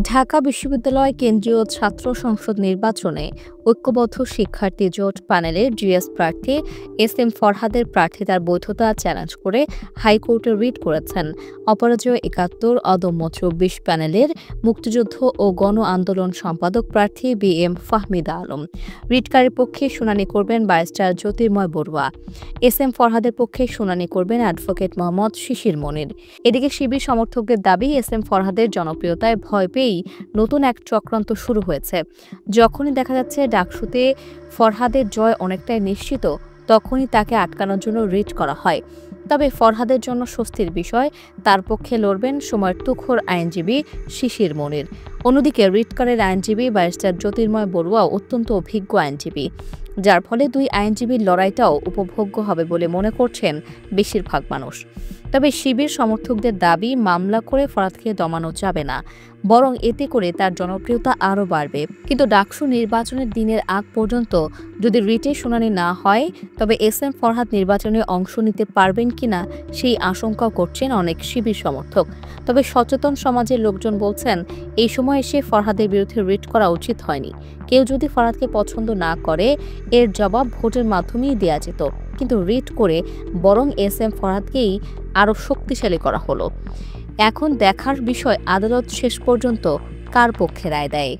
ঢাকা বিশ্ববিদ্যালয় কেন্দ্রীয় ছাত্র সংসদ নির্বাচনে ঐক্যবদ্ধ শিক্ষার্থী জোট প্যানেলের জিএস প্রার্থী এস এম ফরহাদের প্রার্থিতার বৈধতা চ্যালেঞ্জ করে হাইকোর্টে রিট করেছেন অপরাজয় ৭১ অদম্য ২৪ প্যানেলের মুক্তিযুদ্ধ ও গণ আন্দোলন সম্পাদক প্রার্থী বি এম ফাহমিদা আলম। রিটকারীর পক্ষে শুনানি করবেন ব্যারিস্টার জ্যোতির্ময় বড়ুয়া। এস এম ফরহাদের পক্ষে শুনানি করবেন অ্যাডভোকেট মোহাম্মদ শিশির মনির। এদিকে শিবির সমর্থকদের দাবি, এস এম ফরহাদের জনপ্রিয়তায় ভয় পেয়েই নতুন এক চক্রান্ত শুরু হয়েছে। যখনই দেখা যাচ্ছে ডাকসুতে ফরহাদের জয় অনেকটাই নিশ্চিত, তখনই তাকে আটকানোর জন্য রিট করা হয়। তবে ফরহাদের জন্য স্বস্তির বিষয়, তার পক্ষে লড়বেন সময়ের তুখোর আইনজীবী শিশির মনির। অন্যদিকে রিটকারের আইনজীবী ব্যারিস্টার জ্যোতির্ময় বড়ুয়াও অত্যন্ত অভিজ্ঞ আইনজীবী, যার ফলে দুই আইনজীবীর লড়াইটাও উপভোগ্য হবে বলে মনে করছেন বেশিরভাগ মানুষ। তবে শিবির সমর্থকদের দাবি, মামলা করে ফরহাদকে দমানো যাবে না, বরং এতে করে তার জনপ্রিয়তা আরও বাড়বে। কিন্তু ডাকসু নির্বাচনের দিনের আগ পর্যন্ত যদি রিটে শুনানি না হয়, তবে এস এম ফরহাদ নির্বাচনে অংশ নিতে পারবেন কিনা সেই আশঙ্কাও করছেন অনেক শিবির সমর্থক। তবে সচেতন সমাজের লোকজন বলছেন, এই সময় এসে ফরহাদের বিরুদ্ধে রিট করা উচিত হয়নি। কেউ যদি ফরহাদকে পছন্দ না করে, এর জবাব ভোটের মাধ্যমেই দেওয়া যেত, কিন্তু রিট করে বরং এস এম ফরহাদকেই আরও শক্তিশালী করা হলো। এখন দেখার বিষয় আদালত শেষ পর্যন্ত কার পক্ষে রায় দেয়।